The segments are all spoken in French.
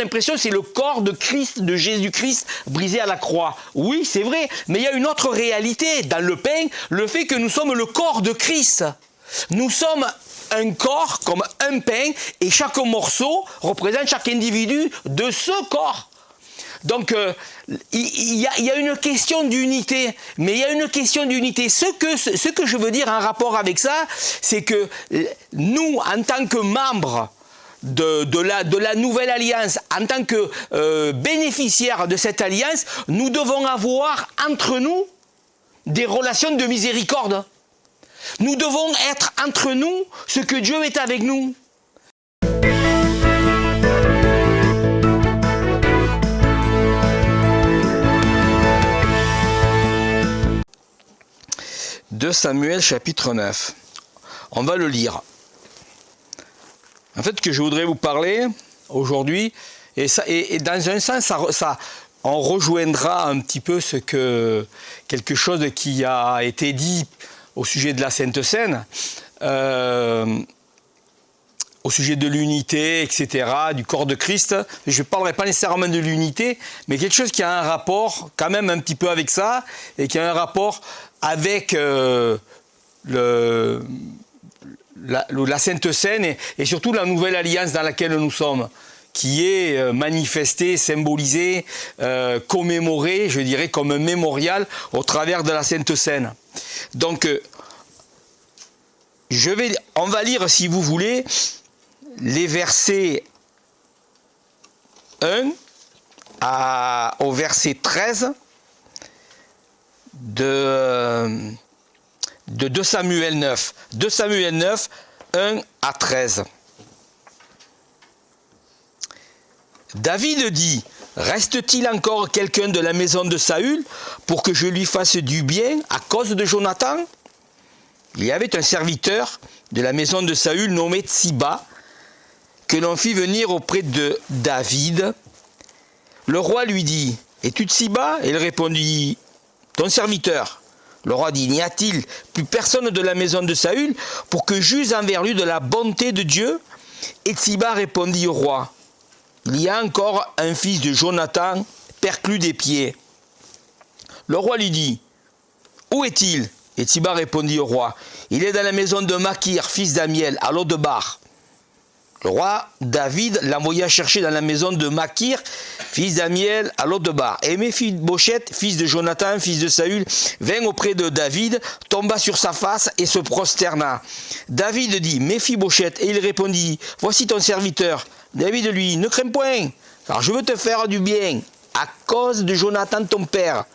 l'impression que c'est le corps de Christ, de Jésus-Christ, brisé à la croix. Oui, c'est vrai, mais il y a une autre réalité dans le pain, le fait que nous sommes le corps de Christ. Nous sommes un corps comme un pain, et chaque morceau représente chaque individu de ce corps. Donc, il y a une question d'unité, mais il y a une question d'unité. Ce que je veux dire en rapport avec ça, c'est que nous, en tant que membres de la nouvelle alliance, en tant que bénéficiaires de cette alliance, nous devons avoir entre nous des relations de miséricorde. Nous devons être entre nous ce que Dieu est avec nous. 2 Samuel chapitre 9. On va le lire. En fait, ce que je voudrais vous parler aujourd'hui, et dans un sens, on rejoindra un petit peu quelque chose qui a été dit au sujet de la Sainte Seine, au sujet de l'unité, etc., du corps de Christ. Je ne parlerai pas nécessairement de l'unité, mais quelque chose qui a un rapport quand même un petit peu avec ça, et qui a un rapport avec la Sainte Seine et surtout la nouvelle alliance dans laquelle nous sommes, qui est manifestée, symbolisée, commémorée, je dirais, comme un mémorial au travers de la Sainte Seine. Donc, on va lire, si vous voulez, les versets 1 au verset 13 de 2 Samuel 9. 2 Samuel 9, 1 à 13. David dit, « Reste-t-il encore quelqu'un de la maison de Saül pour que je lui fasse du bien à cause de Jonathan ?» Il y avait un serviteur de la maison de Saül nommé Tsiba, que l'on fit venir auprès de David. Le roi lui dit, « Es-tu Tsiba ?» Et il répondit, « Ton serviteur. » Le roi dit, « N'y a-t-il plus personne de la maison de Saül pour que j'use envers lui de la bonté de Dieu ?» Et Tsiba répondit au roi, « Il y a encore un fils de Jonathan, perclus des pieds. » Le roi lui dit, « Où est-il ?» Et Tsiba répondit au roi, « Il est dans la maison de Makir, fils d'Amiel, à Lodebar. » Le roi David l'envoya chercher dans la maison de Makir, fils d'Amiel, à Lodebar. Et Méphibosheth, fils de Jonathan, fils de Saül, vint auprès de David, tomba sur sa face et se prosterna. David dit, Méphibosheth, et il répondit, voici ton serviteur. David lui, ne crains point, car je veux te faire du bien, à cause de Jonathan ton père.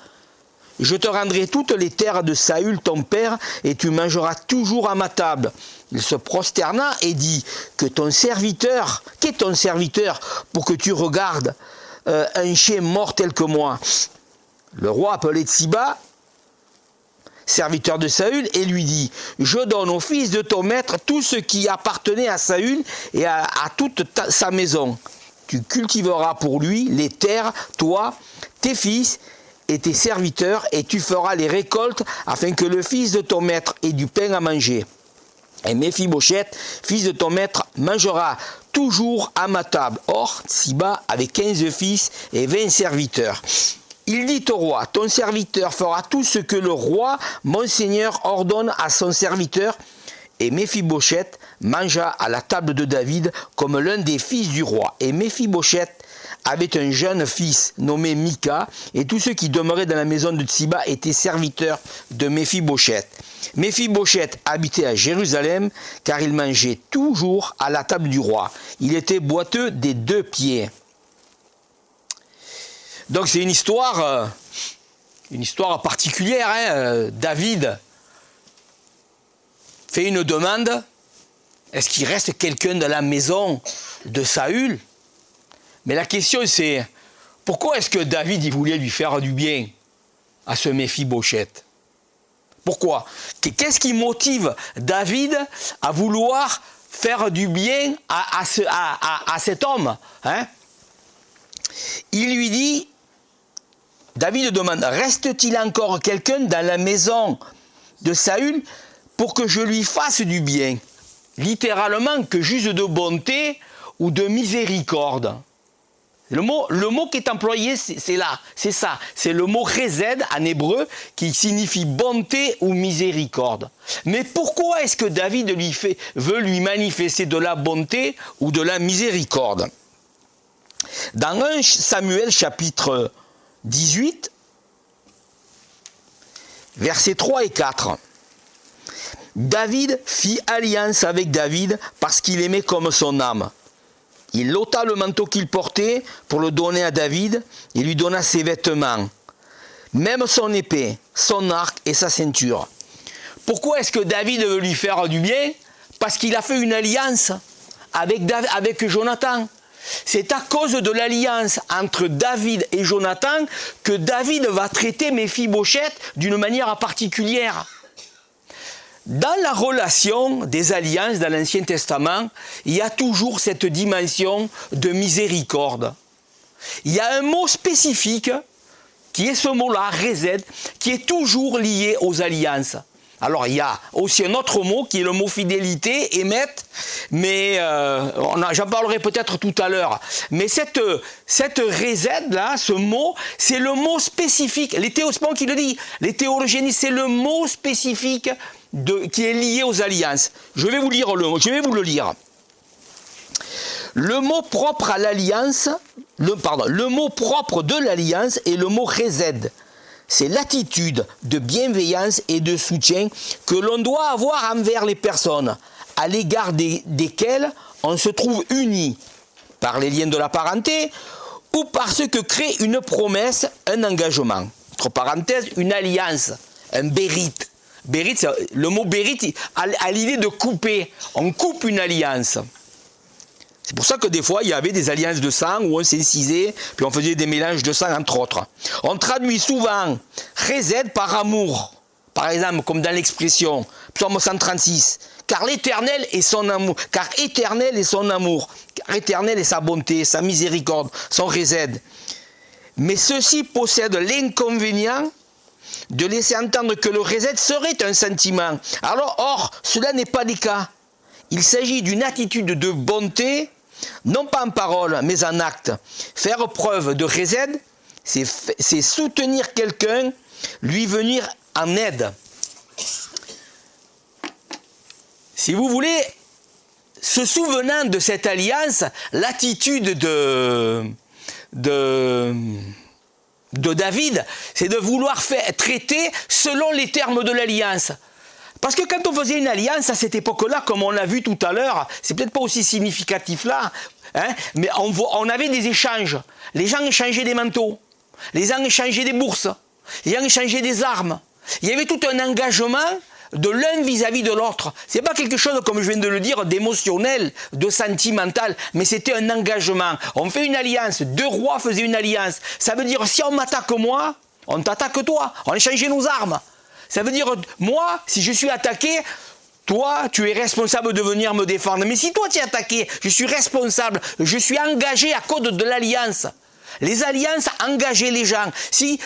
Je te rendrai toutes les terres de Saül ton père, et tu mangeras toujours à ma table. Il se prosterna et dit, qu'est ton serviteur pour que tu regardes un chien mort tel que moi. Le roi appelait Tsiba, serviteur de Saül, et lui dit, je donne au fils de ton maître tout ce qui appartenait à Saül et à toute sa maison. Tu cultiveras pour lui les terres, toi, tes fils et tes serviteurs, et tu feras les récoltes afin que le fils de ton maître ait du pain à manger. Et Méphibosheth, fils de ton maître, mangera toujours à ma table. Or, Tsiba avait 15 fils et 20 serviteurs. Il dit au roi, ton serviteur fera tout ce que le roi, mon seigneur, ordonne à son serviteur. Et Méphibosheth mangea à la table de David comme l'un des fils du roi. Et Méphibosheth avait un jeune fils nommé Mika, et tous ceux qui demeuraient dans la maison de Tsiba étaient serviteurs de Méphibosheth. Méphibosheth habitait à Jérusalem, car il mangeait toujours à la table du roi. Il était boiteux des 2 pieds. Donc c'est une histoire particulière. David fait une demande. Est-ce qu'il reste quelqu'un de la maison de Saül ? Mais la question c'est, pourquoi est-ce que David il voulait lui faire du bien à ce Méphibosheth ? Pourquoi ? Qu'est-ce qui motive David à vouloir faire du bien à cet homme, Il lui dit, David demande, reste-t-il encore quelqu'un dans la maison de Saül pour que je lui fasse du bien ? Littéralement, que j'use de bonté ou de miséricorde. Le mot qui est employé, c'est là, c'est ça. C'est le mot chesed en hébreu qui signifie bonté ou miséricorde. Mais pourquoi est-ce que David veut lui manifester de la bonté ou de la miséricorde? Dans 1 Samuel chapitre 18, versets 3 et 4, David fit alliance avec David parce qu'il aimait comme son âme. Il ôta le manteau qu'il portait pour le donner à David et lui donna ses vêtements, même son épée, son arc et sa ceinture. Pourquoi est-ce que David veut lui faire du bien? Parce qu'il a fait une alliance avec Jonathan. C'est à cause de l'alliance entre David et Jonathan que David va traiter Méphibosheth d'une manière particulière. Dans la relation des alliances dans l'Ancien Testament, il y a toujours cette dimension de miséricorde. Il y a un mot spécifique, qui est ce mot-là, chesed, qui est toujours lié aux alliances. Alors il y a aussi un autre mot qui est le mot fidélité, émet, mais j'en parlerai peut-être tout à l'heure. Mais cette chesed là, ce mot, c'est le mot spécifique. Les théologiens qui le disent, les théologiens, c'est le mot spécifique qui est lié aux alliances. Je vais vous le lire. Le mot propre à l'alliance, le mot propre de l'alliance est le mot chesed. C'est l'attitude de bienveillance et de soutien que l'on doit avoir envers les personnes à l'égard desquelles on se trouve uni par les liens de la parenté ou par ce que crée une promesse, un engagement. Entre parenthèses, une alliance, un bérit. Bérit, le mot bérit a l'idée de couper. On coupe une alliance. C'est pour ça que des fois, il y avait des alliances de sang où on s'incisait, puis on faisait des mélanges de sang, entre autres. On traduit souvent chesed par amour. Par exemple, comme dans l'expression, psaume 136, car l'éternel est son amour, car éternel est son amour, car éternel est sa bonté, sa miséricorde, son chesed. Mais ceci possède l'inconvénient de laisser entendre que le chesed serait un sentiment. Or, cela n'est pas le cas. Il s'agit d'une attitude de bonté, non pas en parole, mais en acte. Faire preuve de chesed, c'est soutenir quelqu'un, lui venir en aide. Si vous voulez, se souvenant de cette alliance, l'attitude de David, c'est de vouloir traiter selon les termes de l'alliance. Parce que quand on faisait une alliance à cette époque-là, comme on l'a vu tout à l'heure, c'est peut-être pas aussi significatif là, hein, mais on avait des échanges. Les gens échangeaient des manteaux, les gens échangeaient des bourses, les gens échangeaient des armes. Il y avait tout un engagement de l'un vis-à-vis de l'autre. C'est pas quelque chose, comme je viens de le dire, d'émotionnel, de sentimental, mais c'était un engagement. On fait une alliance, deux rois faisaient une alliance. Ça veut dire, si on m'attaque moi, on t'attaque toi. On échangeait nos armes. Ça veut dire, moi, si je suis attaqué, toi, tu es responsable de venir me défendre. Mais si toi, tu es attaqué, je suis responsable, je suis engagé à cause de l'alliance. Les alliances engageaient les gens. Si,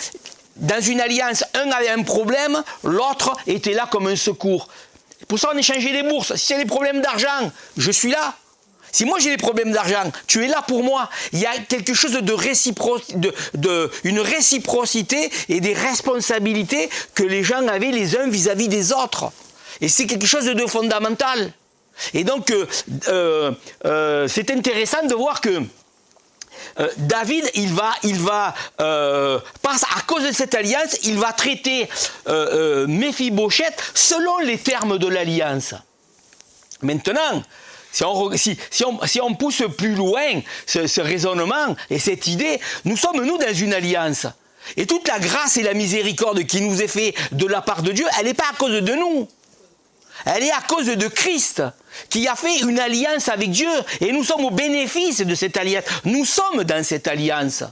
dans une alliance, un avait un problème, l'autre était là comme un secours. Pour ça, on échangeait des bourses. Si il y a des problèmes d'argent, je suis là. Si moi j'ai des problèmes d'argent, tu es là pour moi. Il y a quelque chose une réciprocité et des responsabilités que les gens avaient les uns vis-à-vis des autres. Et c'est quelque chose de fondamental. Et donc, c'est intéressant de voir que David, à cause de cette alliance, il va traiter Méphibosheth selon les termes de l'alliance. Maintenant, si on pousse plus loin ce raisonnement et cette idée, nous sommes dans une alliance. Et toute la grâce et la miséricorde qui nous est faite de la part de Dieu, elle n'est pas à cause de nous. Elle est à cause de Christ, qui a fait une alliance avec Dieu. Et nous sommes au bénéfice de cette alliance. Nous sommes dans cette alliance.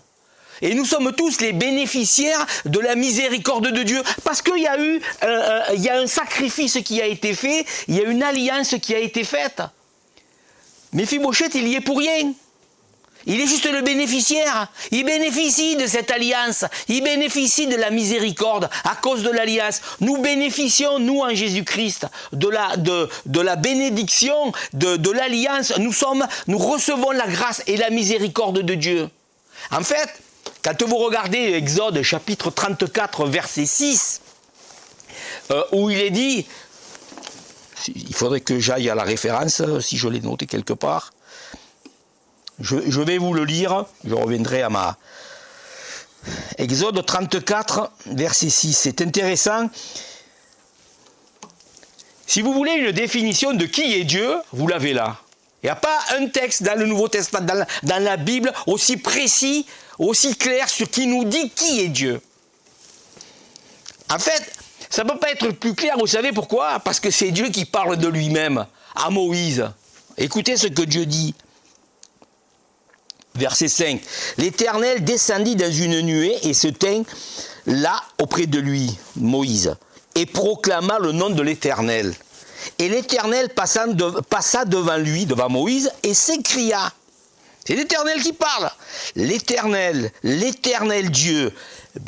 Et nous sommes tous les bénéficiaires de la miséricorde de Dieu. Parce qu'il y a un sacrifice qui a été fait, il y a une alliance qui a été faite. Méphibosheth, il y est pour rien. Il est juste le bénéficiaire. Il bénéficie de cette alliance. Il bénéficie de la miséricorde à cause de l'alliance. Nous bénéficions, nous, en Jésus-Christ, de la bénédiction, de l'alliance. Nous recevons la grâce et la miséricorde de Dieu. En fait, quand vous regardez Exode chapitre 34, verset 6, où il est dit, il faudrait que j'aille à la référence, si je l'ai noté quelque part, je vais vous le lire, je reviendrai à ma... Exode 34, verset 6, c'est intéressant. Si vous voulez une définition de qui est Dieu, vous l'avez là. Il n'y a pas un texte dans le Nouveau Testament, dans la Bible, aussi précis, aussi clair sur qui nous dit qui est Dieu. En fait, ça ne peut pas être plus clair, vous savez pourquoi? Parce que c'est Dieu qui parle de lui-même à Moïse. Écoutez ce que Dieu dit. Verset 5. L'Éternel descendit dans une nuée et se tint là auprès de lui, Moïse, et proclama le nom de l'Éternel. Et l'Éternel passa devant lui, devant Moïse, et s'écria. C'est l'Éternel qui parle. L'Éternel Dieu,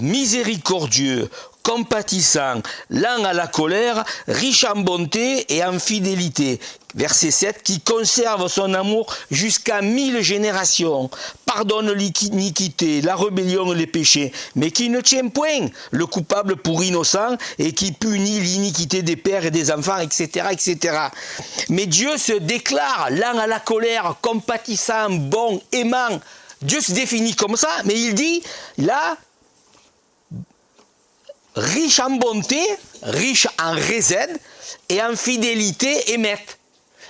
miséricordieux, compatissant, lent à la colère, riche en bonté et en fidélité. Verset 7, qui conserve son amour jusqu'à 1000 générations, pardonne l'iniquité, la rébellion et les péchés, mais qui ne tient point le coupable pour innocent et qui punit l'iniquité des pères et des enfants, etc., etc. Mais Dieu se déclare lent à la colère, compatissant, bon, aimant. Dieu se définit comme ça, mais il dit, là, riche en bonté, riche en réserve et en fidélité émette.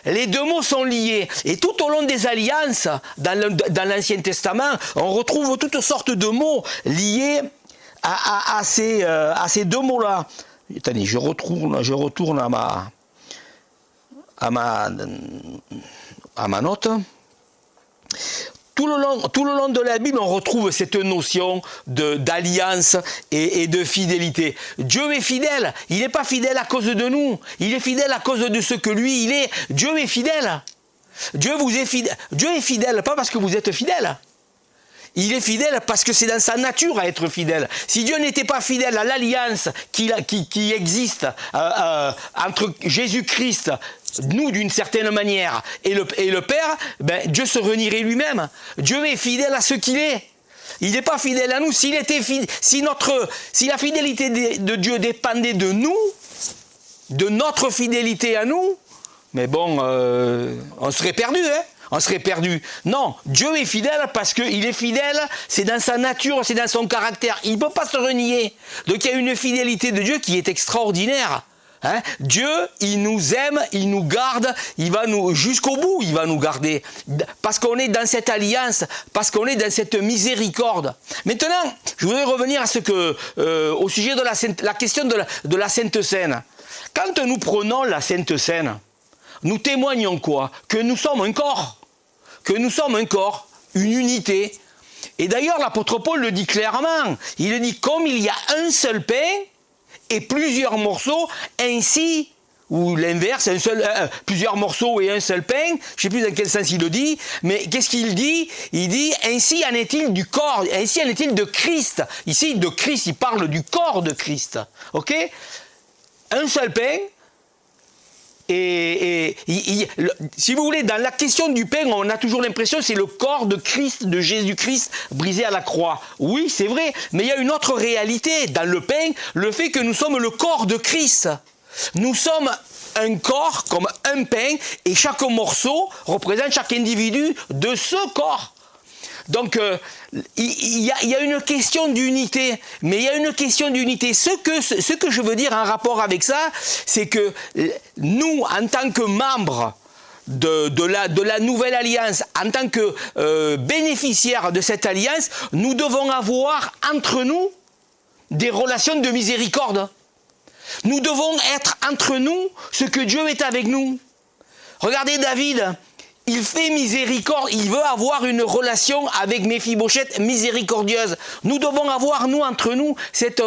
Les deux mots sont liés. Et tout au long des alliances, dans l'Ancien Testament, on retrouve toutes sortes de mots liés à ces deux mots-là. Attendez, je retourne à ma note. Tout le long de la Bible, on retrouve cette notion d'alliance et de fidélité. Dieu est fidèle. Il n'est pas fidèle à cause de nous. Il est fidèle à cause de ce que lui, il est. Dieu est fidèle. Dieu est fidèle, pas parce que vous êtes fidèle. Il est fidèle parce que c'est dans sa nature à être fidèle. Si Dieu n'était pas fidèle à l'alliance qui existe entre Jésus-Christ, nous d'une certaine manière, et le Père, ben, Dieu se renierait lui-même. Dieu est fidèle à ce qu'il est. Il n'est pas fidèle à nous. Si la fidélité de Dieu dépendait de nous, de notre fidélité à nous, mais bon, on serait perdu, hein? On serait perdu. Non, Dieu est fidèle parce qu'il est fidèle, c'est dans sa nature, c'est dans son caractère. Il ne peut pas se renier. Donc il y a une fidélité de Dieu qui est extraordinaire. Hein? Dieu, il nous aime, il nous garde, jusqu'au bout, il va nous garder. Parce qu'on est dans cette alliance, parce qu'on est dans cette miséricorde. Maintenant, je voudrais revenir à au sujet de la question de la Sainte Seine. Quand nous prenons la Sainte Seine, nous témoignons quoi? Que nous sommes un corps. Que nous sommes un corps, une unité. Et d'ailleurs, l'apôtre Paul le dit clairement. Il le dit, comme il y a un seul pain et plusieurs morceaux, ainsi, ou l'inverse, plusieurs morceaux et un seul pain, je ne sais plus dans quel sens il le dit, mais qu'est-ce qu'il dit? Il dit, ainsi en est-il du corps, ainsi en est-il de Christ. Ici, de Christ, il parle du corps de Christ. Ok? Un seul pain. Si vous voulez, dans la question du pain, on a toujours l'impression que c'est le corps de Christ, de Jésus-Christ, brisé à la croix. Oui, c'est vrai, mais il y a une autre réalité dans le pain, le fait que nous sommes le corps de Christ. Nous sommes un corps comme un pain, et chaque morceau représente chaque individu de ce corps. Donc, il y a une question d'unité, mais il y a une question d'unité. Ce que je veux dire en rapport avec ça, c'est que nous, en tant que membres de la nouvelle alliance, en tant que bénéficiaires de cette alliance, nous devons avoir entre nous des relations de miséricorde. Nous devons être entre nous ce que Dieu est avec nous. Regardez David. Il fait miséricorde, il veut avoir une relation avec Méphibosheth miséricordieuse. Nous devons avoir, nous, entre nous, cette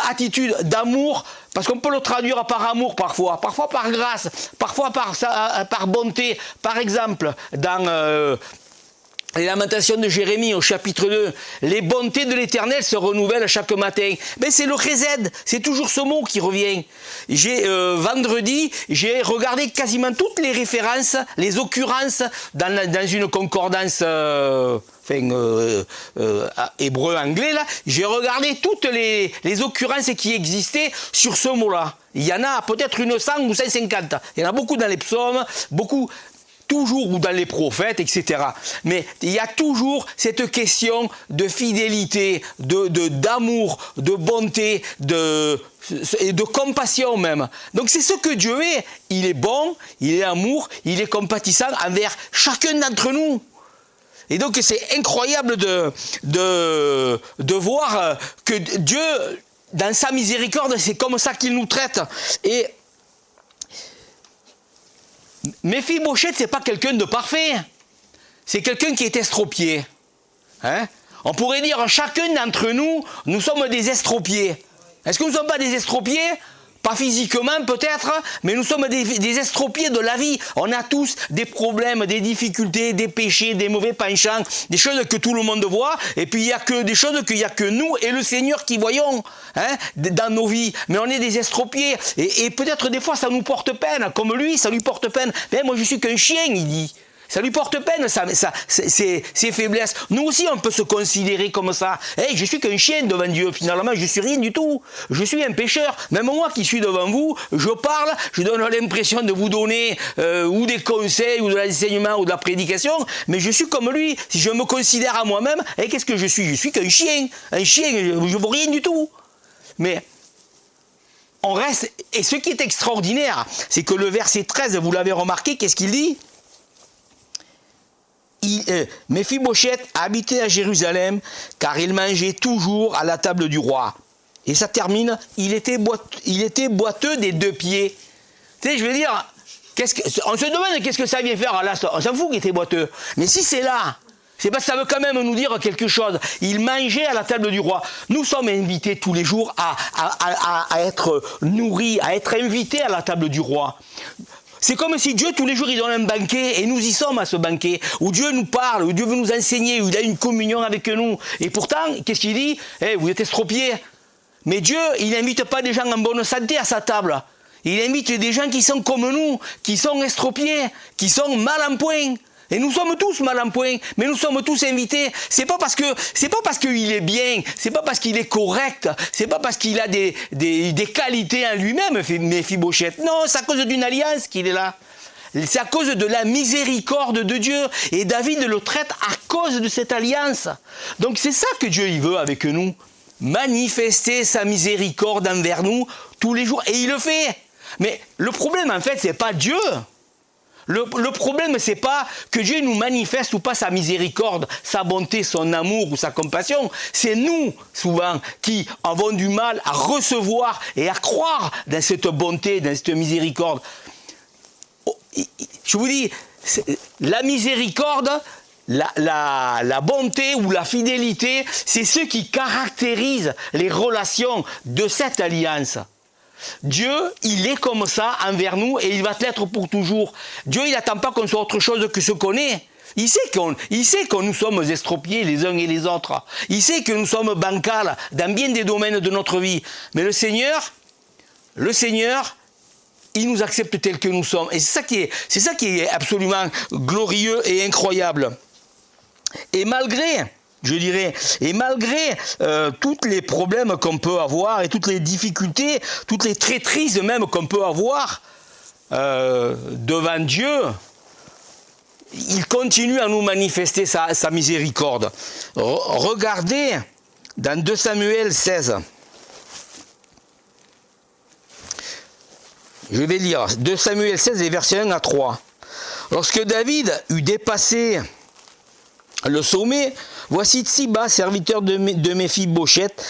attitude d'amour, parce qu'on peut le traduire par amour parfois par grâce, parfois par bonté. Par exemple, dans les lamentations de Jérémie au chapitre 2, les bontés de l'Éternel se renouvellent chaque matin. Mais c'est le chesed, c'est toujours ce mot qui revient. Vendredi, j'ai regardé quasiment toutes les références, les occurrences dans une concordance hébreu-anglais. Là, j'ai regardé toutes les occurrences qui existaient sur ce mot-là. Il y en a peut-être une 100 ou 150. Il y en a beaucoup dans les psaumes, beaucoup... toujours ou dans les prophètes, etc. Mais il y a toujours cette question de fidélité, d'amour, de bonté, et de compassion même. Donc c'est ce que Dieu est. Il est bon, il est amour, il est compatissant envers chacun d'entre nous. Et donc c'est incroyable de voir que Dieu, dans sa miséricorde, c'est comme ça qu'il nous traite. Et Méphibosheth, c'est pas quelqu'un de parfait. C'est quelqu'un qui est estropié. Hein? On pourrait dire, chacun d'entre nous, nous sommes des estropiés. Est-ce que nous ne sommes pas des estropiés? Pas physiquement peut-être, mais nous sommes des estropiés de la vie. On a tous des problèmes, des difficultés, des péchés, des mauvais penchants, des choses que tout le monde voit, et puis il y a que des choses qu'il n'y a que nous et le Seigneur qui voyons dans nos vies. Mais on est des estropiés, et peut-être des fois ça nous porte peine, comme lui, ça lui porte peine. Mais moi je suis qu'un chien, il dit. Ça lui porte peine, ses faiblesses. Nous aussi, on peut se considérer comme ça. Hey, je suis qu'un chien devant Dieu, finalement, je suis rien du tout. Je suis un pécheur. Même moi qui suis devant vous, je parle, je donne l'impression de vous donner ou des conseils, ou de l'enseignement, ou de la prédication, mais je suis comme lui. Si je me considère à moi-même, hey, qu'est-ce que je suis? Je suis qu'un chien. Un chien, je ne vaux rien du tout. Mais on reste... Et ce qui est extraordinaire, c'est que le verset 13, vous l'avez remarqué, qu'est-ce qu'il dit? Méphibosheth habitait à Jérusalem car il mangeait toujours à la table du roi. Et ça termine, il était boiteux des 2 pieds. Tu sais, je veux dire, on se demande qu'est-ce que ça vient faire là, on s'en fout qu'il était boiteux. Mais si c'est là, c'est parce que ça veut quand même nous dire quelque chose. Il mangeait à la table du roi. Nous sommes invités tous les jours à être nourris, à être invités à la table du roi. C'est comme si Dieu, tous les jours, il donne un banquet, et nous y sommes à ce banquet, où Dieu nous parle, où Dieu veut nous enseigner, où il a une communion avec nous. Et pourtant, qu'est-ce qu'il dit? Vous êtes estropiés. Mais Dieu, il n'invite pas des gens en bonne santé à sa table. Il invite des gens qui sont comme nous, qui sont estropiés, qui sont mal en point. Et nous sommes tous mal en point, mais nous sommes tous invités. C'est pas parce qu'il est bien, c'est pas parce qu'il est correct, c'est pas parce qu'il a des qualités en lui-même, Méphibosheth. Non, c'est à cause d'une alliance qu'il est là. C'est à cause de la miséricorde de Dieu. Et David le traite à cause de cette alliance. Donc c'est ça que Dieu il veut avec nous. Manifester sa miséricorde envers nous tous les jours. Et il le fait. Mais le problème en fait, c'est pas Dieu. Le problème, c'est pas que Dieu nous manifeste ou pas sa miséricorde, sa bonté, son amour ou sa compassion. C'est nous, souvent, qui avons du mal à recevoir et à croire dans cette bonté, dans cette miséricorde. Je vous dis, la miséricorde, la bonté ou la fidélité, c'est ce qui caractérise les relations de cette alliance. Dieu, il est comme ça envers nous et il va l'être pour toujours. Dieu, il n'attend pas qu'on soit autre chose que ce qu'on est. Il sait que nous sommes estropiés les uns et les autres. Il sait que nous sommes bancals dans bien des domaines de notre vie. Mais le Seigneur, il nous accepte tel que nous sommes. Et c'est ça qui est absolument glorieux et incroyable. Et malgré tous les problèmes qu'on peut avoir et toutes les difficultés, toutes les traîtrises même qu'on peut avoir devant Dieu, il continue à nous manifester sa miséricorde. Regardez dans 2 Samuel 16. Je vais lire 2 Samuel 16, les versets 1 à 3. Lorsque David eut dépassé le sommet, voici Tsiba, serviteur de Méphibosheth,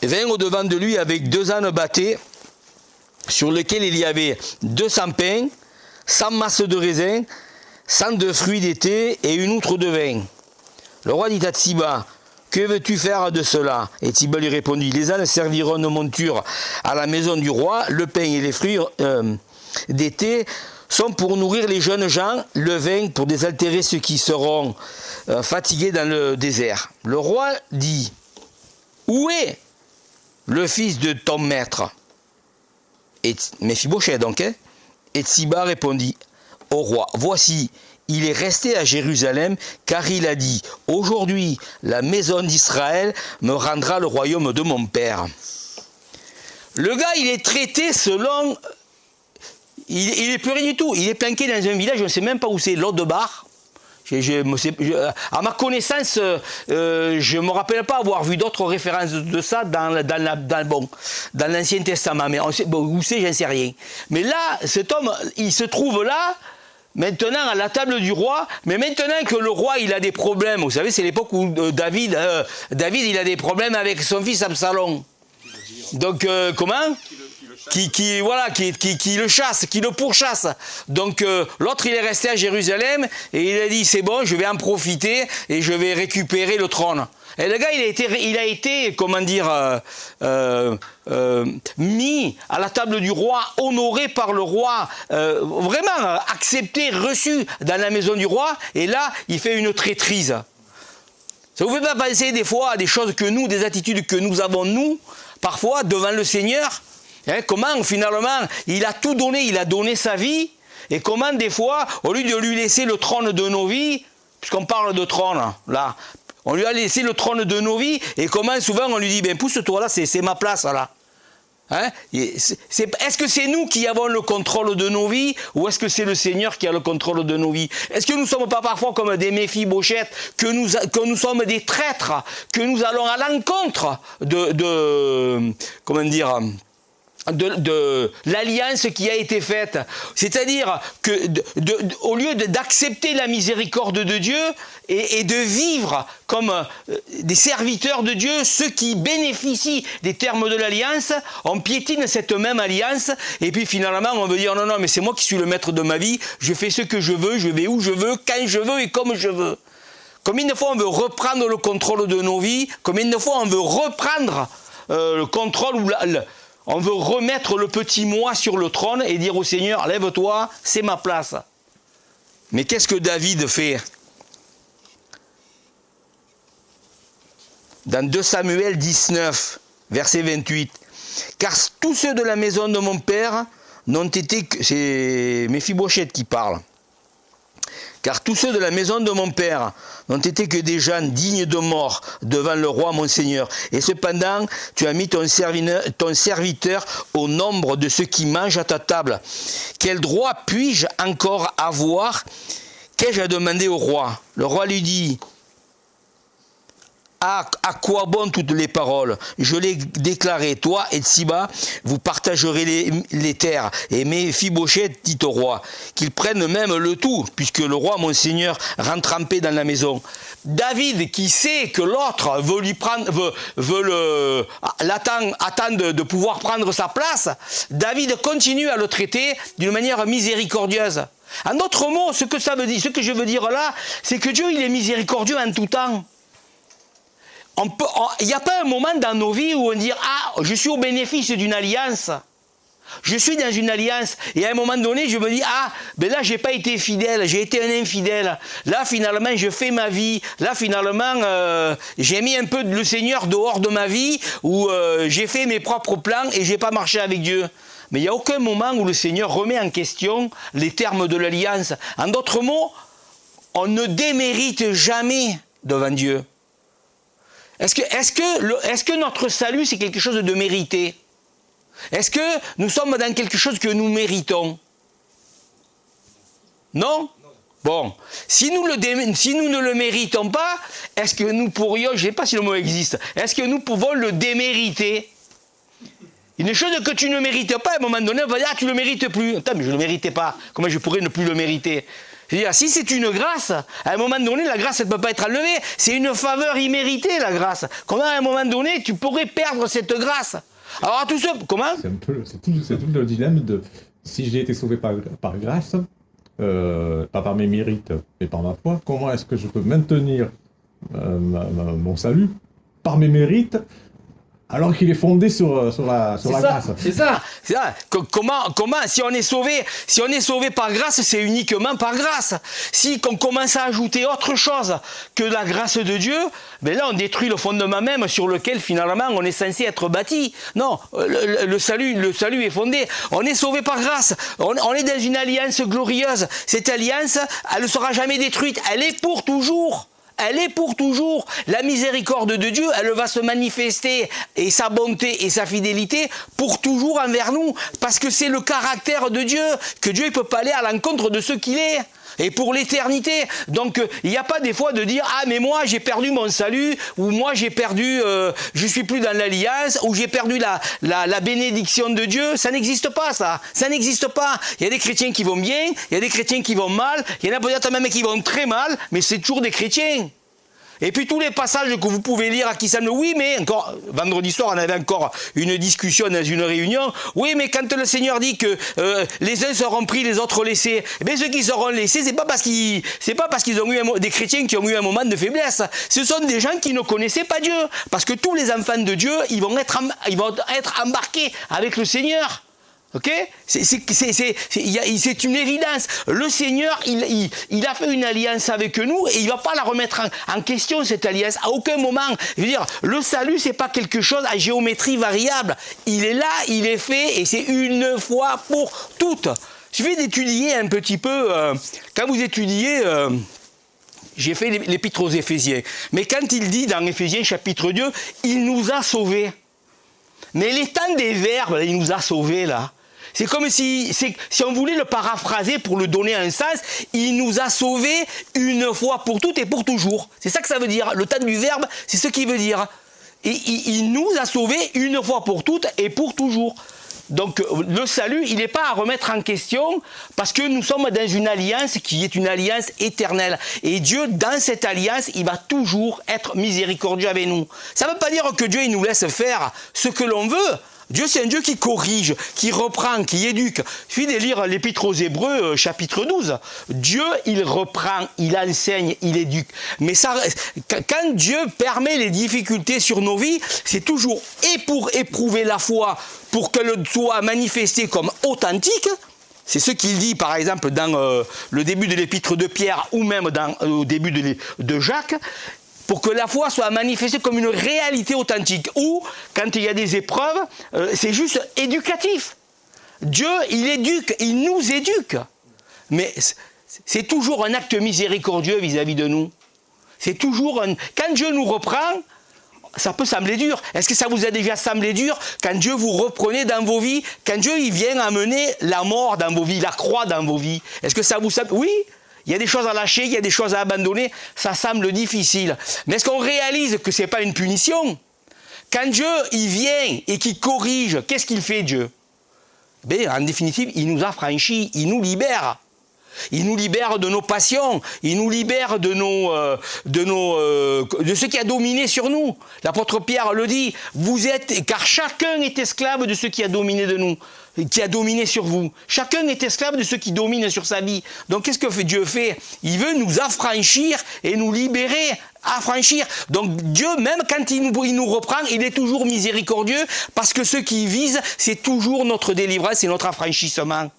vint au-devant de lui avec 2 ânes bâtés, sur lesquels il y avait 200 pains, 100 masses de raisins, 102 fruits d'été et une outre de vin. Le roi dit à Tsiba, « Que veux-tu faire de cela ?» Et Tsiba lui répondit, « Les ânes serviront de monture à la maison du roi, le pain et les fruits d'été sont pour nourrir les jeunes gens, le vin pour désaltérer ceux qui seront fatigués dans le désert. Le roi dit, où est le fils de ton maître? Et Méphibosheth donc, hein? Et Tsiba répondit au roi, voici, il est resté à Jérusalem, car il a dit, aujourd'hui, la maison d'Israël me rendra le royaume de mon père. Le gars, il est traité selon... Il n'est plus rien du tout. Il est planqué dans un village, je ne sais même pas où c'est, Lodebar. À ma connaissance, je ne me rappelle pas avoir vu d'autres références de ça dans l'Ancien Testament. Mais où c'est, j'en sais rien. Mais là, cet homme, il se trouve là, maintenant à la table du roi, mais maintenant que le roi il a des problèmes, vous savez, c'est l'époque où David il a des problèmes avec son fils Absalom. Donc comment ? Qui le chasse, qui le pourchasse. Donc l'autre il est resté à Jérusalem et il a dit c'est bon, je vais en profiter et je vais récupérer le trône. Et le gars il a été comment dire mis à la table du roi, honoré par le roi, vraiment accepté, reçu dans la maison du roi, et là il fait une traîtrise. Ça vous fait pas penser des fois à des choses que nous, des attitudes que nous avons nous, parfois devant le Seigneur? Hein, comment finalement il a tout donné, il a donné sa vie, et comment des fois, au lieu de lui laisser le trône de nos vies, puisqu'on parle de trône là, on lui a laissé le trône de nos vies, et comment souvent on lui dit, ben pousse-toi là, c'est ma place là. Hein, est-ce que c'est nous qui avons le contrôle de nos vies, ou est-ce que c'est le Seigneur qui a le contrôle de nos vies? Est-ce que nous ne sommes pas parfois comme des Méphibosheth, que nous sommes des traîtres, que nous allons à l'encontre comment dire, de l'alliance qui a été faite, c'est-à-dire que au lieu d'accepter la miséricorde de Dieu et de vivre comme des serviteurs de Dieu, ceux qui bénéficient des termes de l'alliance, on piétine cette même alliance et puis finalement on veut dire non mais c'est moi qui suis le maître de ma vie, je fais ce que je veux, je vais où je veux, quand je veux et comme je veux. Combien de fois on veut reprendre le contrôle de nos vies, combien de fois on veut reprendre le contrôle ou on veut remettre le petit moi sur le trône et dire au Seigneur, lève-toi, c'est ma place. Mais qu'est-ce que David fait? Dans 2 Samuel 19, verset 28. Car tous ceux de la maison de mon père n'ont été que... C'est Méphibosheth qui parle. Car tous ceux de la maison de mon père n'ont été que des gens dignes de mort devant le roi mon Seigneur. Et cependant, tu as mis ton serviteur au nombre de ceux qui mangent à ta table. Quel droit puis-je encore avoir? Qu'ai-je à demander au roi? Le roi lui dit, à quoi bon toutes les paroles? Je l'ai déclaré, toi et Tsiba, vous partagerez les terres. Et Méphibosheth dit au roi qu'il prenne même le tout, puisque le roi, mon seigneur, rentre trempé dans la maison. David, qui sait que l'autre veut lui prendre, attend de pouvoir prendre sa place, David continue à le traiter d'une manière miséricordieuse. En d'autres mots, ce que je veux dire là, c'est que Dieu, il est miséricordieux en tout temps. Il n'y a pas un moment dans nos vies où on dit « Ah, je suis au bénéfice d'une alliance. Je suis dans une alliance. » Et à un moment donné, je me dis « Ah, ben là, je n'ai pas été fidèle, j'ai été un infidèle. Là, finalement, je fais ma vie. Là, finalement, j'ai mis un peu le Seigneur dehors de ma vie, où j'ai fait mes propres plans et je n'ai pas marché avec Dieu. » Mais il n'y a aucun moment où le Seigneur remet en question les termes de l'alliance. En d'autres mots, on ne démérite jamais devant Dieu. Est-ce que notre salut, c'est quelque chose de mérité? Est-ce que nous sommes dans quelque chose que nous méritons? Non? Bon, si nous ne le méritons pas, est-ce que nous pourrions, je ne sais pas si le mot existe, est-ce que nous pouvons le démériter? Une chose que tu ne mérites pas, à un moment donné, on va dire, ah, tu ne le mérites plus. Attends, mais je ne le méritais pas. Comment je pourrais ne plus le mériter? C'est-à-dire, si c'est une grâce, à un moment donné, la grâce, elle ne peut pas être enlevée. C'est une faveur imméritée, la grâce. Comment, à un moment donné, tu pourrais perdre cette grâce? Alors, à tout ça, comment? C'est tout le dilemme de, si j'ai été sauvé par grâce, pas par mes mérites, mais par ma foi, comment est-ce que je peux maintenir mon salut par mes mérites, alors qu'il est fondé sur la grâce. C'est ça. Comment, si on est sauvé par grâce, c'est uniquement par grâce. Si on commence à ajouter autre chose que la grâce de Dieu, ben là on détruit le fondement même sur lequel finalement on est censé être bâti. Non, le salut est fondé. On est sauvé par grâce. On est dans une alliance glorieuse. Cette alliance, elle ne sera jamais détruite. Elle est pour toujours. Elle est pour toujours. La miséricorde de Dieu, elle va se manifester, et sa bonté et sa fidélité pour toujours envers nous, parce que c'est le caractère de Dieu, que Dieu ne peut pas aller à l'encontre de ce qu'il est. Et pour l'éternité. Donc, il n'y a pas des fois de dire « Ah, mais moi, j'ai perdu mon salut » ou « Moi, j'ai perdu, je suis plus dans l'alliance » ou « J'ai perdu la bénédiction de Dieu ». Ça n'existe pas, ça. Ça n'existe pas. Il y a des chrétiens qui vont bien, il y a des chrétiens qui vont mal, il y en a peut-être même qui vont très mal, mais c'est toujours des chrétiens. Et puis tous les passages que vous pouvez lire à qui ça me... Oui, mais encore, vendredi soir, on avait encore une discussion dans une réunion. Oui, mais quand le Seigneur dit que les uns seront pris, les autres laissés, eh bien ceux qui seront laissés, c'est pas parce qu'ils ont eu des chrétiens qui ont eu un moment de faiblesse. Ce sont des gens qui ne connaissaient pas Dieu. Parce que tous les enfants de Dieu, ils vont être embarqués avec le Seigneur. Ok ? C'est une évidence. Le Seigneur, il a fait une alliance avec nous et il ne va pas la remettre en question, cette alliance. À aucun moment. Je veux dire, le salut, ce n'est pas quelque chose à géométrie variable. Il est là, il est fait et c'est une fois pour toutes. Il suffit d'étudier un petit peu. Quand vous étudiez... j'ai fait l'épître aux Éphésiens. Mais quand il dit dans Éphésiens chapitre 2, il nous a sauvés. Mais les temps des verbes, il nous a sauvés là. C'est comme si on voulait le paraphraser pour le donner un sens, il nous a sauvés une fois pour toutes et pour toujours. C'est ça que ça veut dire. Le temps du verbe, c'est ce qu'il veut dire. Il nous a sauvés une fois pour toutes et pour toujours. Donc le salut, il n'est pas à remettre en question parce que nous sommes dans une alliance qui est une alliance éternelle. Et Dieu, dans cette alliance, il va toujours être miséricordieux avec nous. Ça ne veut pas dire que Dieu il nous laisse faire ce que l'on veut. Dieu, c'est un Dieu qui corrige, qui reprend, qui éduque. Il suffit de lire l'Épître aux Hébreux, chapitre 12. Dieu, il reprend, il enseigne, il éduque. Mais ça, quand Dieu permet les difficultés sur nos vies, c'est toujours et pour éprouver la foi, pour qu'elle soit manifestée comme authentique. C'est ce qu'il dit, par exemple, dans le début de l'Épître de Pierre ou même au début de Jacques. Pour que la foi soit manifestée comme une réalité authentique. Ou, quand il y a des épreuves, c'est juste éducatif. Dieu, il éduque, il nous éduque. Mais c'est toujours un acte miséricordieux vis-à-vis de nous. C'est toujours un... Quand Dieu nous reprend, ça peut sembler dur. Est-ce que ça vous a déjà semblé dur quand Dieu vous reprenait dans vos vies, quand Dieu il vient amener la mort dans vos vies, la croix dans vos vies? Est-ce que ça vous semble... Oui. Il y a des choses à lâcher, il y a des choses à abandonner, ça semble difficile. Mais est-ce qu'on réalise que ce n'est pas une punition? Quand Dieu, il vient et qu'il corrige, qu'est-ce qu'il fait Dieu? Ben, en définitive, il nous affranchit, il nous libère. Il nous libère de nos passions, il nous libère de ce qui a dominé sur nous. L'apôtre Pierre le dit, car chacun est esclave de ce qui a dominé de nous, qui a dominé sur vous. Chacun est esclave de ce qui domine sur sa vie. Donc qu'est-ce que Dieu fait? Il veut nous affranchir et nous libérer, affranchir. Donc Dieu, même quand il nous reprend, il est toujours miséricordieux parce que ce qu'il vise, c'est toujours notre délivrance et notre affranchissement.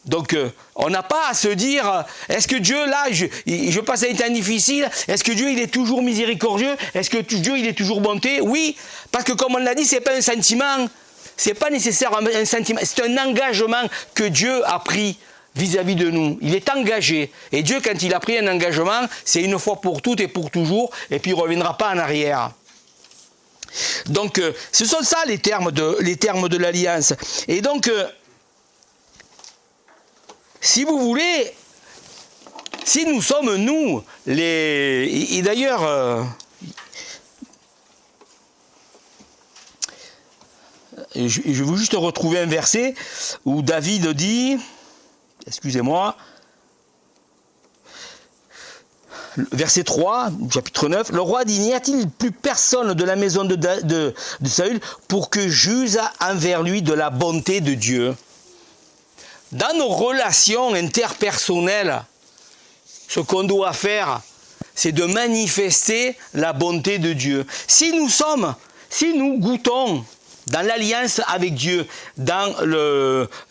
Donc, on n'a pas à se dire, est-ce que Dieu, là, je passe un temps difficile, est-ce que Dieu, il est toujours miséricordieux? Est-ce que Dieu, il est toujours bonté? Oui, parce que comme on l'a dit, c'est pas un sentiment, c'est pas nécessairement un sentiment, c'est un engagement que Dieu a pris vis-à-vis de nous. Il est engagé. Et Dieu, quand il a pris un engagement, c'est une fois pour toutes et pour toujours, et puis il ne reviendra pas en arrière. Donc, ce sont ça les termes de l'alliance. Et donc... si vous voulez, si nous sommes nous, et d'ailleurs, je veux juste retrouver un verset où David dit, excusez-moi, verset 3, chapitre 9, le roi dit, n'y a-t-il plus personne de la maison de Saül pour que j'use envers lui de la bonté de Dieu? Dans nos relations interpersonnelles, ce qu'on doit faire, c'est de manifester la bonté de Dieu. Si nous sommes si nous goûtons dans l'alliance avec Dieu, dans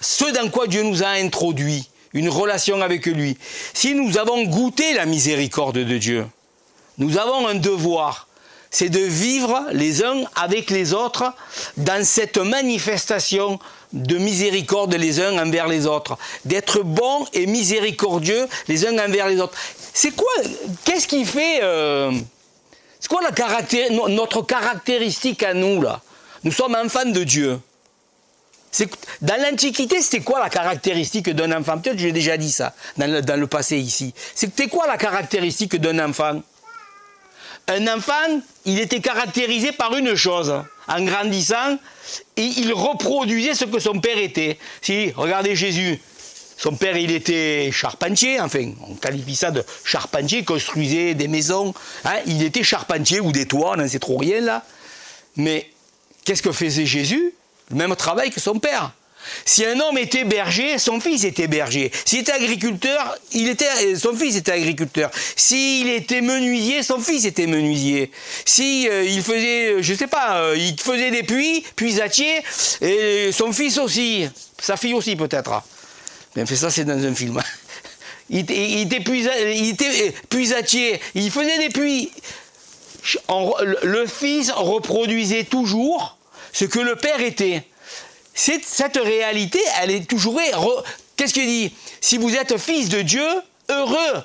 ce dans quoi Dieu nous a introduit, une relation avec lui, si nous avons goûté la miséricorde de Dieu, nous avons un devoir, c'est de vivre les uns avec les autres dans cette manifestation de miséricorde les uns envers les autres, d'être bons et miséricordieux les uns envers les autres. C'est quoi, qu'est-ce qui fait, c'est quoi notre caractéristique à nous là? Nous sommes enfants de Dieu. Dans l'Antiquité, c'était quoi la caractéristique d'un enfant? Peut-être que j'ai déjà dit ça dans le passé ici. C'était quoi la caractéristique d'un enfant? Un enfant, il était caractérisé par une chose. En grandissant, il reproduisait ce que son père était. Si, regardez Jésus. Son père, il était charpentier, enfin, on qualifie ça de charpentier, il construisait des maisons. Hein, il était charpentier ou des toits, on n'en sait trop rien là. Mais qu'est-ce que faisait Jésus? Le même travail que son père. Si un homme était berger, son fils était berger. S'il était agriculteur, son fils était agriculteur. S'il était menuisier, son fils était menuisier. Si il faisait, je sais pas, il faisait des puisatiers, et son fils aussi, sa fille aussi peut-être. Bien fait, ça c'est dans un film. Il était puisatier, il faisait des puits. Le fils reproduisait toujours ce que le père était. Cette réalité, elle est toujours... Qu'est-ce qu'il dit? Si vous êtes fils de Dieu, heureux,